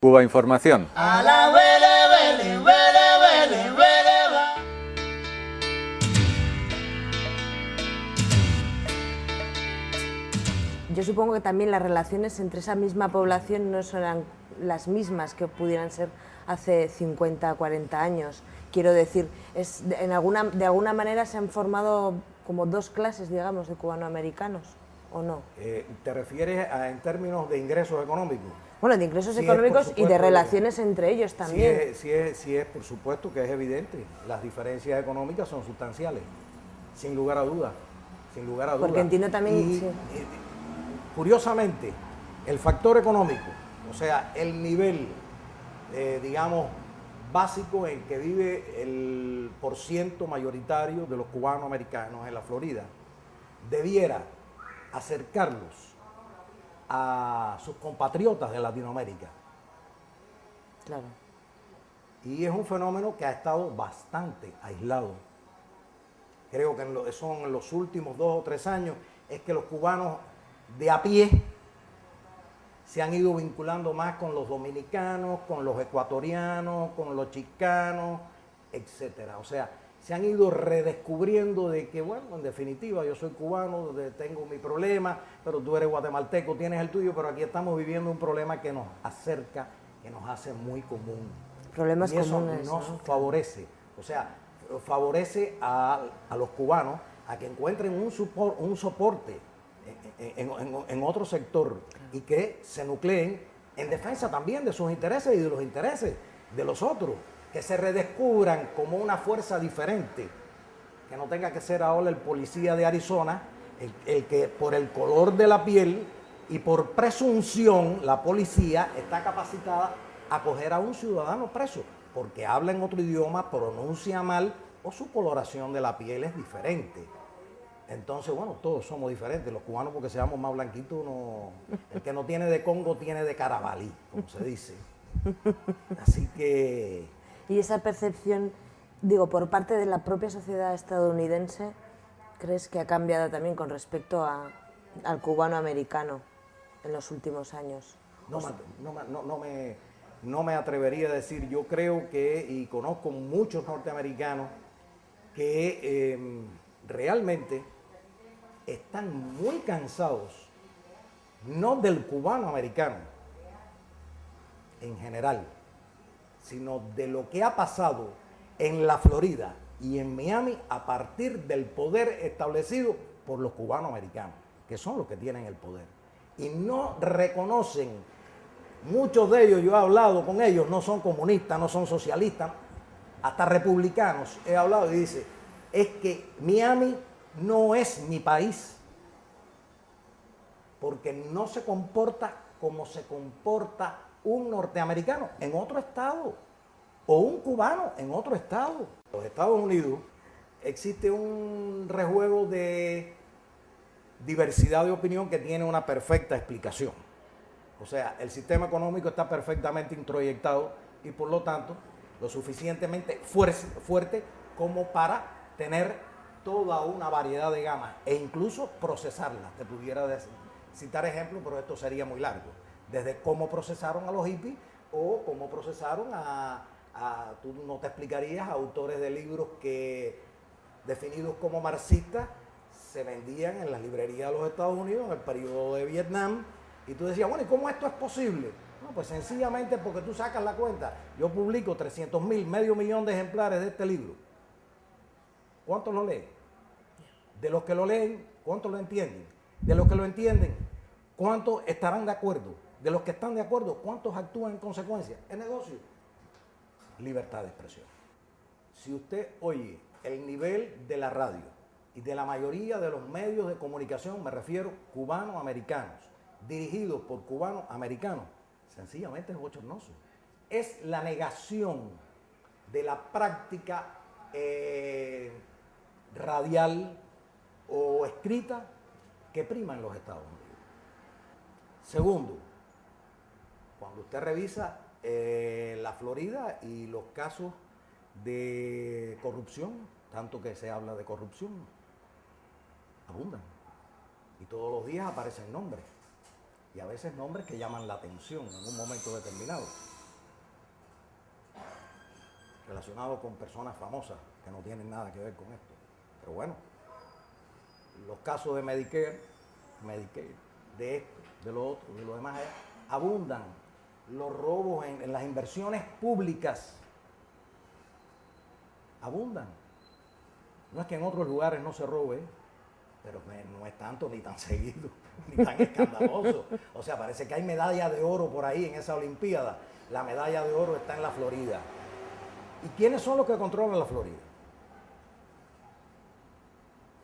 Cuba Información. Yo supongo que también las relaciones entre esa misma población no serán las mismas que pudieran ser hace 50, 40 años. Quiero decir, de alguna manera se han formado como dos clases, digamos, de cubanoamericanos, ¿o no? ¿Te refieres en términos de ingresos económicos? Bueno, de ingresos Sí, económicos por y de supuesto, relaciones entre ellos también. Sí es, por supuesto que es evidente. Las diferencias económicas son sustanciales, sin lugar a dudas. Sin lugar a dudas. Porque entiendo también... Y, sí. Curiosamente, el factor económico, o sea, el nivel, digamos, básico en que vive el porciento mayoritario de los cubanos americanos en la Florida, debiera acercarlos a sus compatriotas de Latinoamérica. Claro. Y es un fenómeno que ha estado bastante aislado. Creo que son en los últimos 2 o 3 años es que los cubanos de a pie se han ido vinculando más con los dominicanos, con los ecuatorianos, con los chicanos, etcétera. O sea, se han ido redescubriendo de que, bueno, en definitiva, yo soy cubano, tengo mi problema, pero tú eres guatemalteco, tienes el tuyo, pero aquí estamos viviendo un problema que nos acerca, que nos hace muy común. Problemas y eso comunes, nos ¿no? favorece, o sea, favorece a los cubanos a que encuentren un soporte en otro sector y que se nucleen en defensa también de sus intereses y de los intereses de los otros, que se redescubran como una fuerza diferente, que no tenga que ser ahora el policía de Arizona, el que por el color de la piel y por presunción la policía está capacitada a coger a un ciudadano preso, porque habla en otro idioma, pronuncia mal o su coloración de la piel es diferente. Entonces, bueno, todos somos diferentes. Los cubanos, porque seamos más blanquitos, el que no tiene de Congo tiene de Carabalí, como se dice. Así que... Y esa percepción, digo, por parte de la propia sociedad estadounidense, ¿crees que ha cambiado también con respecto al cubano americano en los últimos años? No me atrevería a decir. Yo creo que, y conozco muchos norteamericanos que realmente están muy cansados, no del cubano americano en general, sino de lo que ha pasado en la Florida y en Miami a partir del poder establecido por los cubanos americanos, que son los que tienen el poder. Y no reconocen, muchos de ellos, yo he hablado con ellos, no son comunistas, no son socialistas, hasta republicanos he hablado y dice, es que Miami no es mi país, porque no se comporta como se comporta un norteamericano en otro estado o un cubano en otro estado. En los Estados Unidos existe un rejuego de diversidad de opinión que tiene una perfecta explicación. O sea, el sistema económico está perfectamente introyectado y por lo tanto lo suficientemente fuerte como para tener toda una variedad de gamas e incluso procesarlas. Te pudiera citar ejemplos, pero esto sería muy largo. Desde cómo procesaron a los hippies o cómo procesaron tú no te explicarías, a autores de libros que, definidos como marxistas, se vendían en las librerías de los Estados Unidos en el periodo de Vietnam. Y tú decías, bueno, ¿y cómo esto es posible? No, pues sencillamente porque tú sacas la cuenta. Yo publico 300.000, medio millón de ejemplares de este libro. ¿Cuántos lo leen? De los que lo leen, ¿cuántos lo entienden? De los que lo entienden, ¿cuántos estarán de acuerdo? De los que están de acuerdo, ¿cuántos actúan en consecuencia? ¿Es negocio? Libertad de expresión. Si usted oye el nivel de la radio y de la mayoría de los medios de comunicación, me refiero cubano-americanos, dirigidos por cubanos americanos, sencillamente es bochornoso. Es la negación de la práctica radial o escrita que prima en los Estados Unidos. Segundo, cuando usted revisa la Florida y los casos de corrupción, tanto que se habla de corrupción, abundan. Y todos los días aparecen nombres. Y a veces nombres que llaman la atención en un momento determinado. relacionado con personas famosas que no tienen nada que ver con esto. Pero bueno, los casos de Medicare, de esto, de lo otro, de lo demás, abundan los robos en las inversiones públicas. Abundan. No es que en otros lugares no se robe, pero no es tanto ni tan seguido, ni tan escandaloso. O sea, parece que hay medalla de oro por ahí en esa Olimpiada. La medalla de oro está en la Florida. ¿Y quiénes son los que controlan la Florida?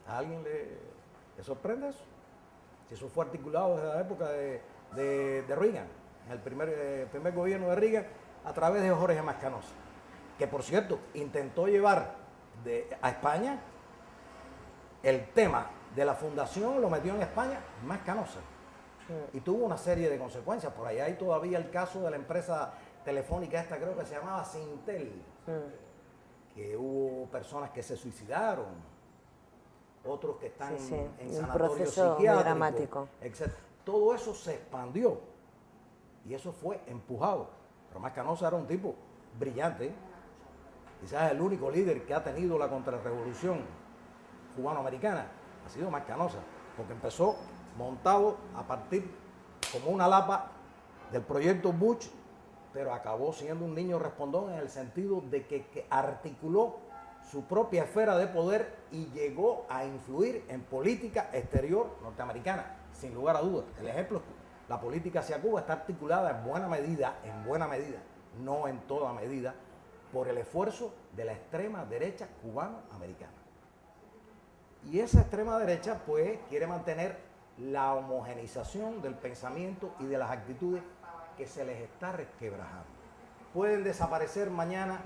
¿A alguien le sorprende eso? Si eso fue articulado desde la época de Reagan, en el primer gobierno de Reagan, a través de Jorge Mascanosa, que por cierto intentó llevar a España el tema de la fundación, lo metió en España Mascanosa. Y tuvo una serie de consecuencias. Por allá hay todavía el caso de la empresa telefónica esta, creo que se llamaba Sintel, que hubo personas que se suicidaron, otros que están en sanatorios psiquiátricos, dramático, etc. Todo eso se expandió y eso fue empujado. Pero Mascanosa era un tipo brillante, quizás el único líder que ha tenido la contrarrevolución cubano-americana ha sido Mascanosa, porque empezó montado a partir como una lapa del proyecto Bush, pero acabó siendo un niño respondón en el sentido de que articuló su propia esfera de poder y llegó a influir en política exterior norteamericana, sin lugar a dudas. El ejemplo, la política hacia Cuba está articulada en buena medida, no en toda medida, por el esfuerzo de la extrema derecha cubano-americana. Y esa extrema derecha, pues, quiere mantener la homogeneización del pensamiento y de las actitudes que se les está resquebrajando. Pueden desaparecer mañana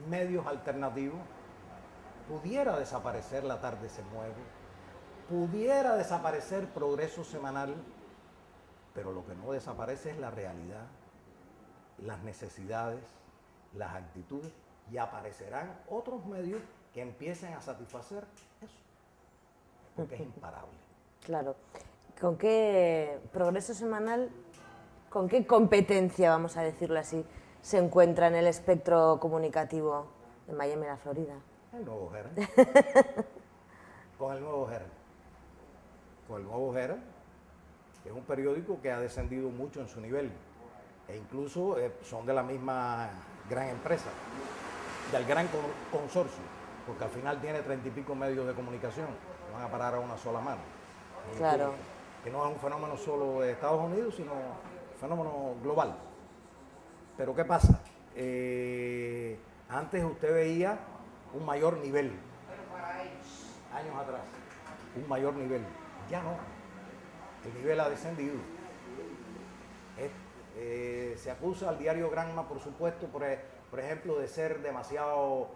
medios alternativos, pudiera desaparecer La Tarde se Mueve, pudiera desaparecer Progreso Semanal, pero lo que no desaparece es la realidad, las necesidades, las actitudes, y aparecerán otros medios que empiecen a satisfacer eso, porque es imparable. Claro. ¿Con qué Progreso Semanal, con qué competencia, vamos a decirlo así, se encuentra en el espectro comunicativo de Miami, la Florida? El Nuevo Herald. Con el Nuevo Herald. Con el Nuevo Herald, que es un periódico que ha descendido mucho en su nivel, e incluso son de la misma gran empresa, del gran consorcio, porque al final tiene 30 y pico medios de comunicación, van a parar a una sola mano. Claro. Que no es un fenómeno solo de Estados Unidos, sino un fenómeno global. Pero ¿qué pasa? Antes usted veía un mayor nivel, años atrás, un mayor nivel. Ya no, el nivel ha descendido. Se acusa al diario Granma, por supuesto, por ejemplo, de ser demasiado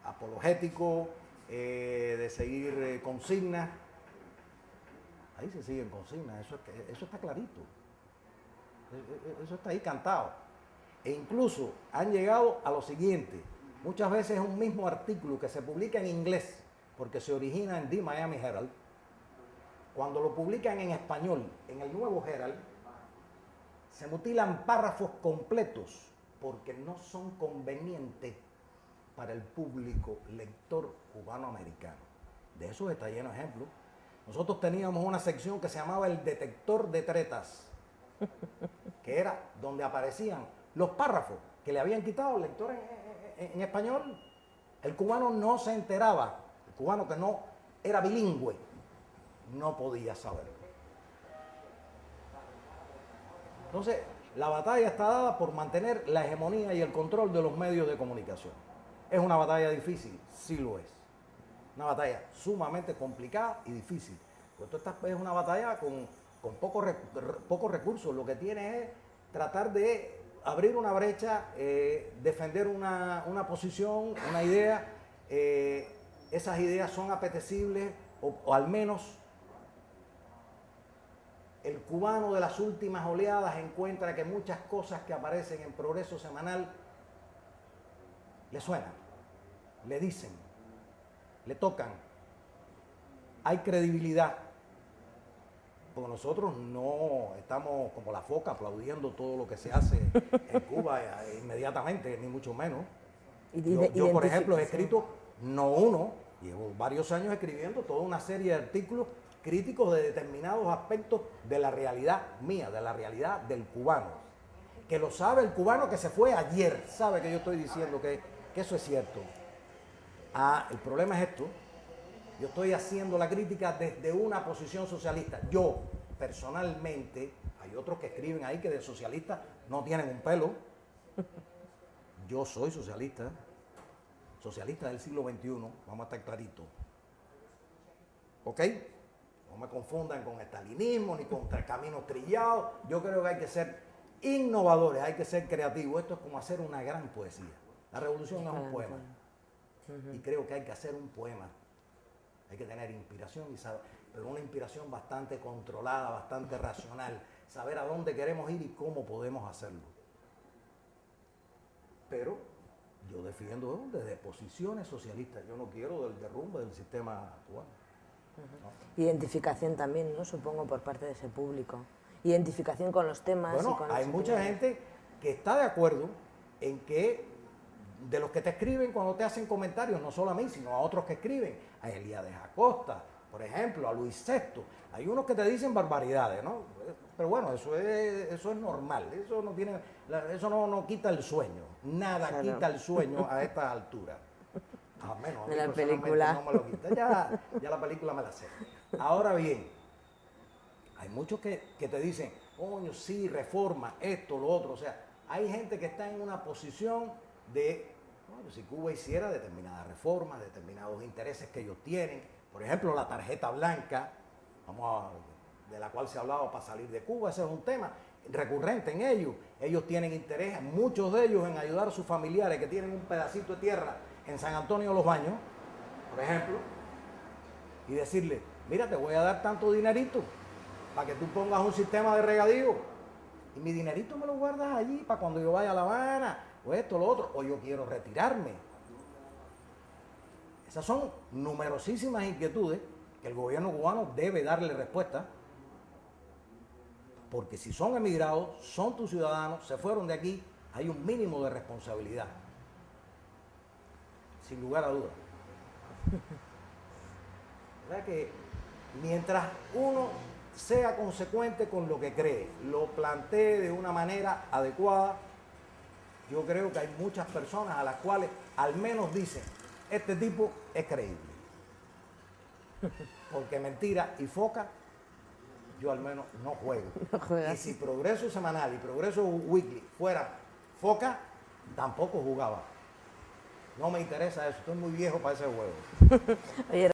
apologético, de seguir consignas. Ahí se siguen consignas, eso está clarito. Eso está ahí cantado. E incluso han llegado a lo siguiente. Muchas veces es un mismo artículo que se publica en inglés, porque se origina en The Miami Herald. Cuando lo publican en español, en el Nuevo Herald, se mutilan párrafos completos porque no son convenientes para el público lector cubano-americano. De eso está lleno de ejemplos. Nosotros teníamos una sección que se llamaba el detector de tretas, que era donde aparecían los párrafos que le habían quitado al lector en español. El cubano no se enteraba, el cubano que no era bilingüe, no podía saberlo. Entonces, la batalla está dada por mantener la hegemonía y el control de los medios de comunicación. ¿Es una batalla difícil? Sí lo es. Una batalla sumamente complicada y difícil. Porque esta es una batalla con pocos recursos. Lo que tiene es tratar de abrir una brecha, defender una posición, una idea. Esas ideas son apetecibles o al menos el cubano de las últimas oleadas encuentra que muchas cosas que aparecen en Progreso Semanal le suenan, le dicen, le tocan, hay credibilidad. porque nosotros no estamos como la foca aplaudiendo todo lo que se hace en Cuba inmediatamente, ni mucho menos. Yo, por ejemplo, he escrito, no uno, llevo varios años escribiendo toda una serie de artículos críticos de determinados aspectos de la realidad mía, de la realidad del cubano. Que lo sabe el cubano que se fue ayer, sabe que yo estoy diciendo que eso es cierto. El problema es esto. Yo estoy haciendo la crítica desde una posición socialista. Yo, personalmente, hay otros que escriben ahí que de socialistas no tienen un pelo. Yo soy socialista, socialista del siglo XXI, vamos a estar claritos. ¿Ok? No me confundan con estalinismo ni con caminos trillados. Yo creo que hay que ser innovadores, hay que ser creativos. Esto es como hacer una gran poesía. La revolución es un poema. Y creo que hay que hacer un poema. Hay que tener inspiración, pero una inspiración bastante controlada, bastante racional. Saber a dónde queremos ir y cómo podemos hacerlo. Pero yo defiendo desde posiciones socialistas. Yo no quiero del derrumbe del sistema cubano. ¿No? Identificación también, ¿no? Supongo, por parte de ese público. Identificación con los temas. Bueno, y con hay mucha gente que está de acuerdo en que de los que te escriben cuando te hacen comentarios, no solo a mí, sino a otros que escriben, a Elías Acosta, por ejemplo, a Luis VI, hay unos que te dicen barbaridades, ¿no? Pero bueno, eso es normal, eso no quita el sueño, nada quita el sueño a estas alturas. A menos, a mí de la personalmente película. no me lo quita, ya la película me la sé. Ahora bien, hay muchos que te dicen, coño, sí, reforma, esto, lo otro, o sea, hay gente que está en una posición de, bueno, si Cuba hiciera determinadas reformas, determinados intereses que ellos tienen, por ejemplo, la tarjeta blanca, de la cual se ha hablado para salir de Cuba, ese es un tema recurrente en ellos. Ellos tienen interés, muchos de ellos, en ayudar a sus familiares que tienen un pedacito de tierra en San Antonio de los Baños, por ejemplo, y decirle, mira, te voy a dar tanto dinerito para que tú pongas un sistema de regadío y mi dinerito me lo guardas allí para cuando yo vaya a La Habana, o esto, lo otro, o yo quiero retirarme. Esas son numerosísimas inquietudes que el gobierno cubano debe darle respuesta, porque si son emigrados, son tus ciudadanos, se fueron de aquí, hay un mínimo de responsabilidad, sin lugar a dudas. O sea que mientras uno sea consecuente con lo que cree, lo plantee de una manera adecuada, yo creo que hay muchas personas a las cuales al menos dicen, este tipo es creíble. Porque mentira y foca, yo al menos no juego. Y si Progreso Semanal y Progreso Weekly fuera foca, tampoco jugaba. No me interesa eso, estoy muy viejo para ese juego. Oye,